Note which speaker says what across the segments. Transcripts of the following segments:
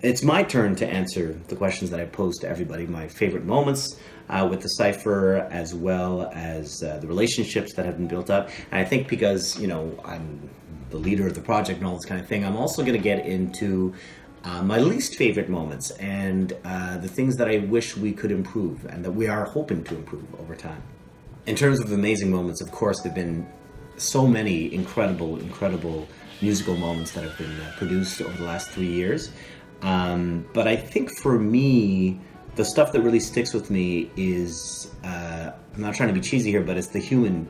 Speaker 1: it's my turn to answer the questions that I posed to everybody, my favorite moments with the Cypher, as well as the relationships that have been built up. And I think because, I'm the leader of the project and all this kind of thing, I'm also going to get into my least favorite moments and the things that I wish we could improve and that we are hoping to improve over time. In terms of amazing moments, of course, there have been so many incredible musical moments that have been produced over the last 3 years. But I think for me, the stuff that really sticks with me is, I'm not trying to be cheesy here, but it's the human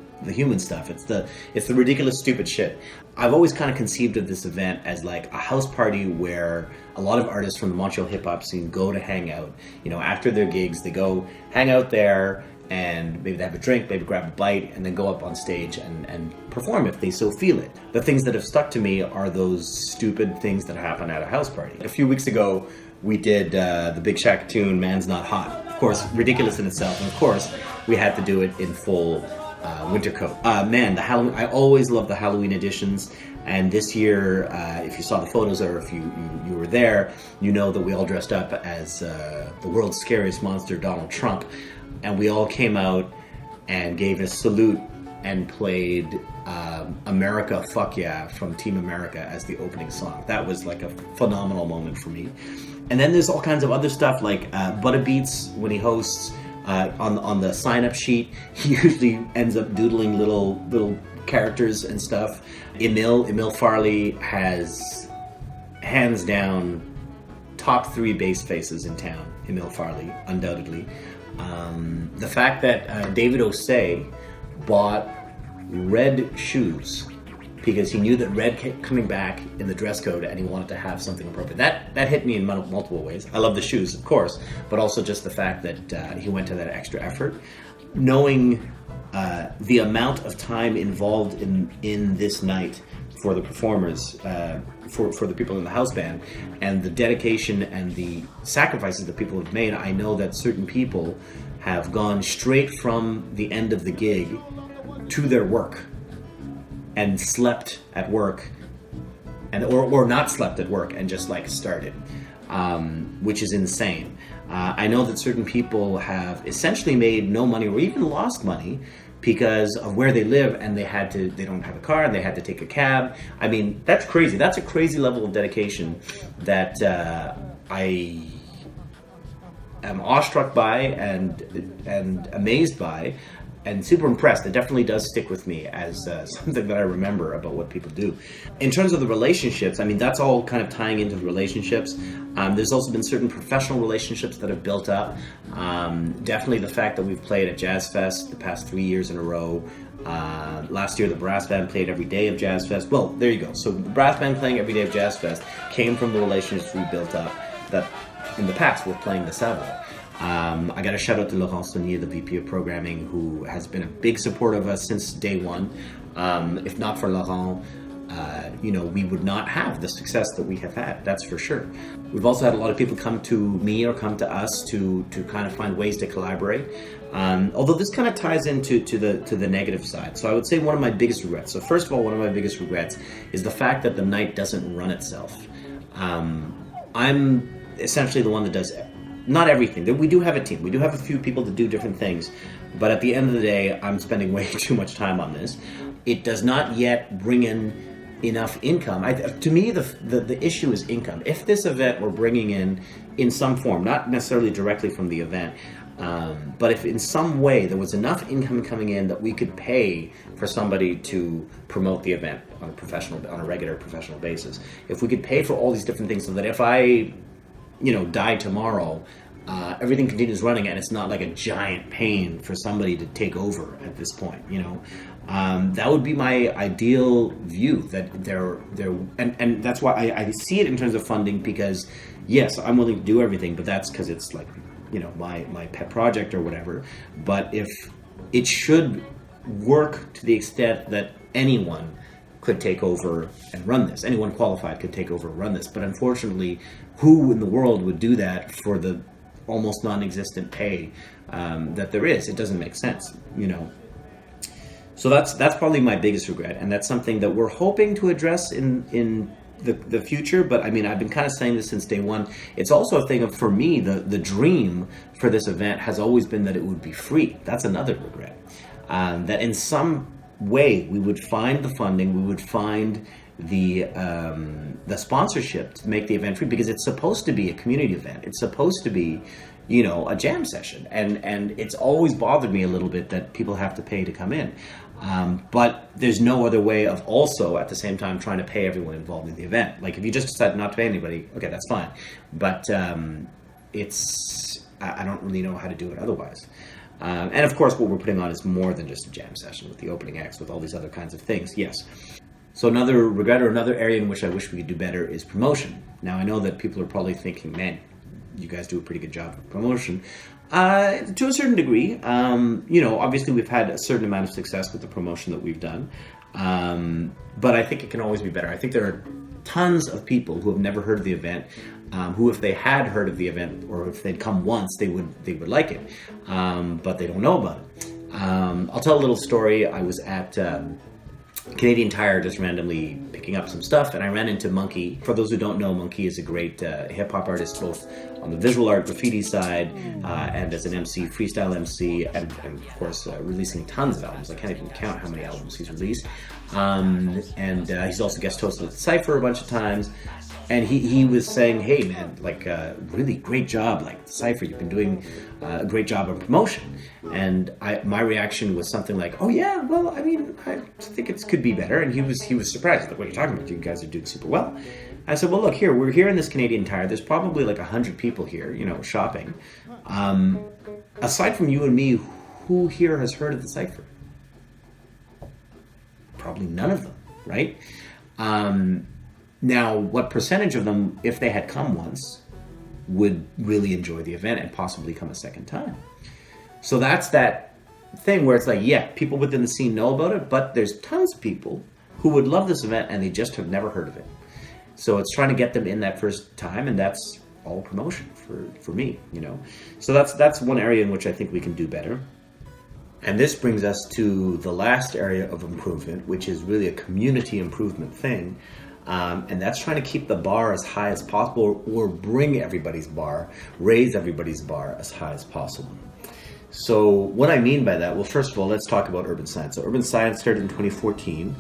Speaker 1: stuff. It's the ridiculous, stupid shit. I've always kind of conceived of this event as like a house party where a lot of artists from the Montreal hip hop scene go to hang out. After their gigs, they go hang out there and maybe they have a drink, maybe grab a bite, and then go up on stage and perform if they so feel it. The things that have stuck to me are those stupid things that happen at a house party. A few weeks ago, we did the Big Shaq tune, Man's Not Hot. Of course, ridiculous in itself, and of course, we had to do it in full winter coat. The Halloween, I always love the Halloween editions, and this year, if you saw the photos or if you were there, you know that we all dressed up as the world's scariest monster, Donald Trump, and we all came out and gave a salute and played America Fuck Yeah from Team America as the opening song. That was like a phenomenal moment for me. And then there's all kinds of other stuff like Butterbeats, when he hosts on the sign-up sheet, he usually ends up doodling little characters and stuff. Emile Farley has hands down top 3 bass faces in town. Emile Farley, undoubtedly. The fact that David Osei bought red shoes because he knew that red kept coming back in the dress code and he wanted to have something appropriate. That hit me in multiple ways. I love the shoes, of course, but also just the fact that he went to that extra effort. Knowing the amount of time involved in this night for the performers, for the people in the house band, and the dedication and the sacrifices that people have made, I know that certain people have gone straight from the end of the gig to their work and slept at work, or not slept at work and just like started, which is insane. I know that certain people have essentially made no money or even lost money because of where they live, and they don't have a car, and they had to take a cab. I mean, that's crazy. That's a crazy level of dedication that I am awestruck by and amazed by, and super impressed. It definitely does stick with me as something that I remember about what people do. In terms of the relationships, I mean, that's all kind of tying into the relationships. There's also been certain professional relationships that have built up. Definitely the fact that we've played at Jazz Fest the past 3 years in a row. Last year, the brass band played every day of Jazz Fest. Well, there you go. So the brass band playing every day of Jazz Fest came from the relationships we built up that in the past were playing the Savoy. I got a shout out to Laurent Saunier, the VP of Programming, who has been a big support of us since day one. If not for Laurent, we would not have the success that we have had, that's for sure. We've also had a lot of people come to me or come to us to kind of find ways to collaborate. Although this kind of ties into the negative side. So I would say one of my biggest regrets. So first of all, one of my biggest regrets is the fact that the night doesn't run itself. I'm essentially the one that does not everything. We do have a team. We do have a few people that do different things. But at the end of the day, I'm spending way too much time on this. It does not yet bring in enough income. To me, the issue is income. If this event were bringing in some form, not necessarily directly from the event, but if in some way there was enough income coming in that we could pay for somebody to promote the event on a regular professional basis, if we could pay for all these different things so that if I die tomorrow, everything continues running and it's not like a giant pain for somebody to take over at this point, that would be my ideal view. That and that's why I see it in terms of funding, because yes, I'm willing to do everything, but that's because it's like, my pet project or whatever. But if it should work to the extent that anyone could take over and run this. Anyone qualified could take over and run this. But unfortunately, who in the world would do that for the almost non-existent pay that there is? It doesn't make sense, So that's probably my biggest regret, and that's something that we're hoping to address in the future, but I mean, I've been kind of saying this since day one. It's also a thing of, for me, the dream for this event has always been that it would be free. That's another regret. That in some way we would find the funding, we would find the sponsorship to make the event free, because it's supposed to be a community event. It's supposed to be, you know, a jam session, and it's always bothered me a little bit that people have to pay to come in. But there's no other way of also at the same time trying to pay everyone involved in the event. Like, if you just decide not to pay anybody, okay, that's fine. But I don't really know how to do it otherwise. And of course, what we're putting on is more than just a jam session with the opening acts, with all these other kinds of things. Yes. So another regret, or another area in which I wish we could do better, is promotion. Now, I know that people are probably thinking, man, you guys do a pretty good job of promotion. To a certain degree, you know, obviously we've had a certain amount of success with the promotion that we've done. But I think it can always be better. I think there are tons of people who have never heard of the event, who, if they had heard of the event, or if they'd come once, they would like it, but they don't know about it. I'll tell a little story. I was at Canadian Tire just randomly picking up some stuff, and I ran into Monkey. For those who don't know, Monkey is a great hip-hop artist, both on the visual art, graffiti side, and as an MC, freestyle MC, and of course releasing tons of albums. I can't even count how many albums he's released. And he's also guest hosted at the Cypher a bunch of times. And he was saying, hey man, like, really great job, like Cypher, you've been doing a great job on promotion. And my reaction was something like, oh yeah, well, I mean, I think it could be better. And he was surprised, like, what are you talking about? You guys are doing super well. I said, well, look, we're here in this Canadian Tire. There's probably like 100 people here, you know, shopping. Aside from you and me, who here has heard of the Cypher? Probably none of them, right? Now, what percentage of them, if they had come once, would really enjoy the event and possibly come a second time? So that's that thing where it's like, yeah, people within the scene know about it, but there's tons of people who would love this event and they just have never heard of it. So it's trying to get them in that first time, and that's all promotion for me, you know. So that's one area in which I think we can do better. And this brings us to the last area of improvement, which is really a community improvement thing. And that's trying to keep the bar as high as possible, or bring everybody's bar, raise everybody's bar as high as possible. So what I mean by that, well, first of all, let's talk about Urban Science. So Urban Science started in 2014.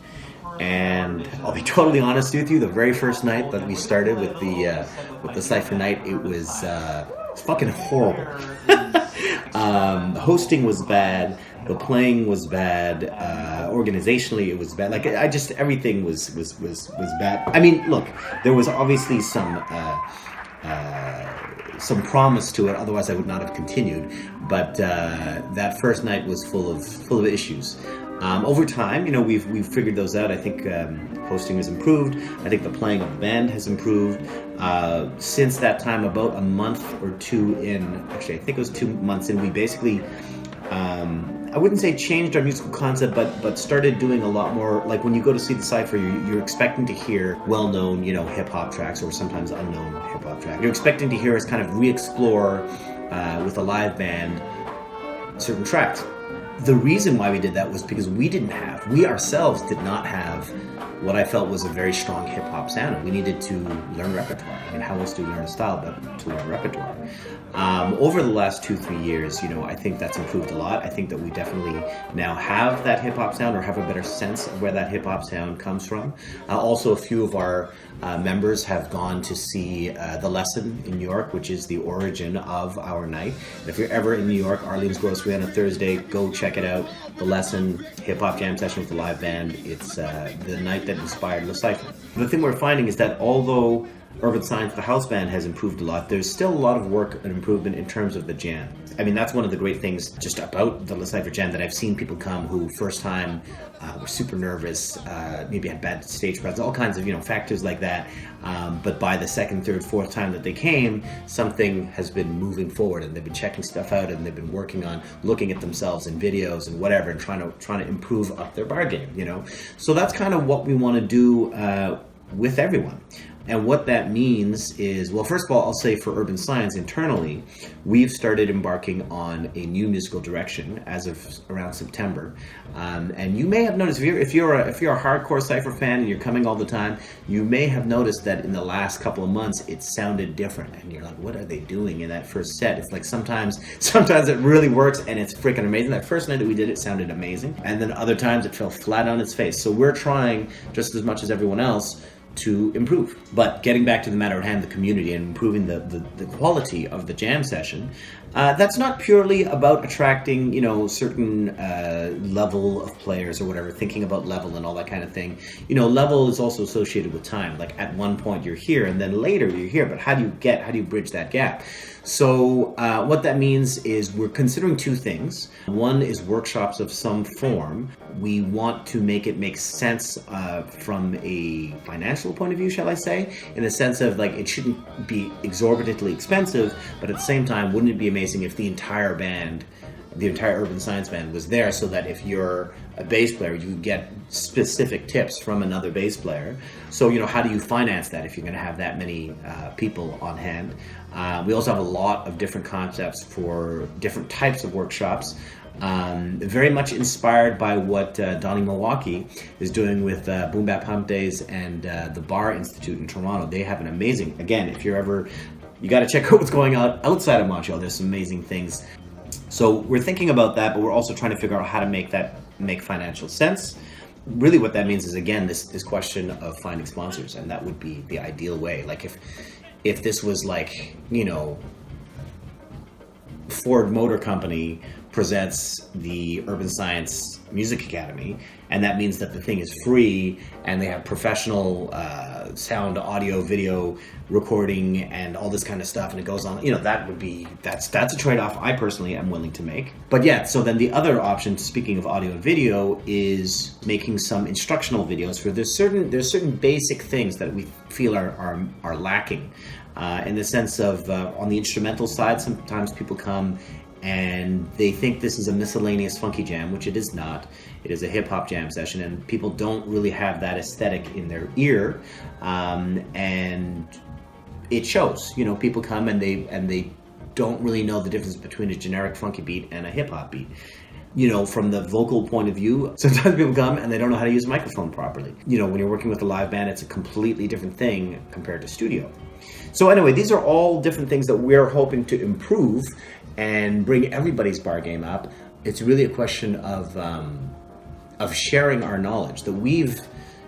Speaker 1: And I'll be totally honest with you, the very first night that we started with the Cypher night, it was fucking horrible. The hosting was bad, the playing was bad, organizationally it was bad. Like, everything was bad. I mean, look, there was obviously some promise to it, otherwise I would not have continued. But that first night was full of issues. Over time, you know, we've figured those out. I think hosting has improved. I think the playing of the band has improved. Since that time, about a month or two in, actually I think it was 2 months in, we basically, I wouldn't say changed our musical concept, but started doing a lot more. Like, when you go to see the Cypher, you're expecting to hear well-known, you know, hip-hop tracks, or sometimes unknown hip-hop tracks. You're expecting to hear us kind of re-explore with a live band certain tracks. The reason why we did that was because we ourselves did not have what I felt was a very strong hip-hop sound. We needed to learn repertoire. I mean, how else do we learn a style but to learn repertoire? Over the last 2-3 years, you know, I think that's improved a lot. I think that we definitely now have that hip-hop sound, or have a better sense of where that hip-hop sound comes from. Also, a few of our members have gone to see The Lesson in New York, which is the origin of our night. And if you're ever in New York, Arlene's Grocery on a Thursday, go check it out. The Lesson, hip-hop jam session with the live band. It's the night that inspired the Cypher. The thing we're finding is that although Urban Science, the house band, has improved a lot, there's still a lot of work and improvement in terms of the jam. I mean, that's one of the great things just about the Cypher Jam, that I've seen people come who first time were super nervous, maybe had bad stage presence, all kinds of, you know, factors like that. But by the second, third, fourth time that they came, something has been moving forward, and they've been checking stuff out, and they've been working on looking at themselves in videos and whatever, and trying to improve up their bar game, you know. So that's kind of what we want to do with everyone. And what that means is, well, first of all, I'll say for Urban Science internally, we've started embarking on a new musical direction as of around September. And you may have noticed, if you're a hardcore Cypher fan and you're coming all the time, you may have noticed that in the last couple of months it sounded different. And you're like, what are they doing in that first set? It's like sometimes it really works and it's freaking amazing. That first night that we did it sounded amazing. And then other times it fell flat on its face. So we're trying just as much as everyone else to improve. But getting back to the matter at hand, the community, and improving the quality of the jam session, that's not purely about attracting, certain level of players or whatever, thinking about level and all that kind of thing. Level is also associated with time. Like at one point you're here and then later you're here, but how do you bridge that gap? So what that means is we're considering two things. One is workshops of some form. We want to make it make sense from a financial point of view, shall I say, in the sense of like it shouldn't be exorbitantly expensive, but at the same time, wouldn't it be amazing if the entire Urban Science band was there, so that if you're a bass player, you get specific tips from another bass player. So, how do you finance that if you're going to have that many people on hand? We also have a lot of different concepts for different types of workshops. Very much inspired by what Donnie Milwaukee is doing with Boom Bap Pump Days and the Bar Institute in Toronto. They have an amazing, again, if you're ever, you got to check out what's going on outside of Montreal. There's some amazing things. So we're thinking about that, but we're also trying to figure out how to make financial sense. Really what that means is, again, this question of finding sponsors, and that would be the ideal way. Like if this was like, Ford Motor Company presents the Urban Science Music Academy, and that means that the thing is free and they have professional sound, audio, video recording and all this kind of stuff, and it goes on, that's a trade-off I personally am willing to make. But yeah, so then the other option, speaking of audio and video, is making some instructional videos for there's certain basic things that we feel are lacking in the sense of on the instrumental side. Sometimes people come and they think this is a miscellaneous funky jam, which it is not. It is a hip-hop jam session, and people don't really have that aesthetic in their ear, and it shows. People come and they don't really know the difference between a generic funky beat and a hip-hop beat. From the vocal point of view, sometimes people come and they don't know how to use a microphone properly. When you're working with a live band, it's a completely different thing compared to studio. So anyway, these are all different things that we're hoping to improve and bring everybody's bar game up. It's really a question of sharing our knowledge that we've,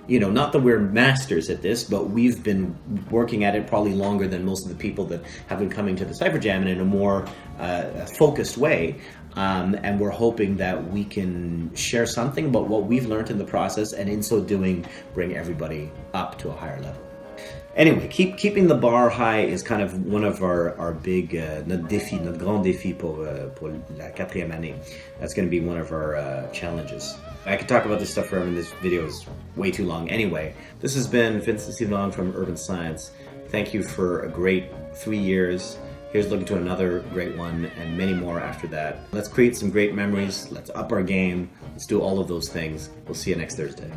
Speaker 1: not that we're masters at this, but we've been working at it probably longer than most of the people that have been coming to the Cypher Jam in a more focused way. And we're hoping that we can share something about what we've learned in the process, and in so doing, bring everybody up to a higher level. Anyway, keeping the bar high is kind of one of our big, notre grand défi pour la 4e année. That's going to be one of our challenges. I could talk about this stuff forever, and this video is way too long. Anyway, this has been Vincent Stephen-Ong from Urban Science. Thank you for a great 3 years. Here's looking to another great one and many more after that. Let's create some great memories. Let's up our game. Let's do all of those things. We'll see you next Thursday.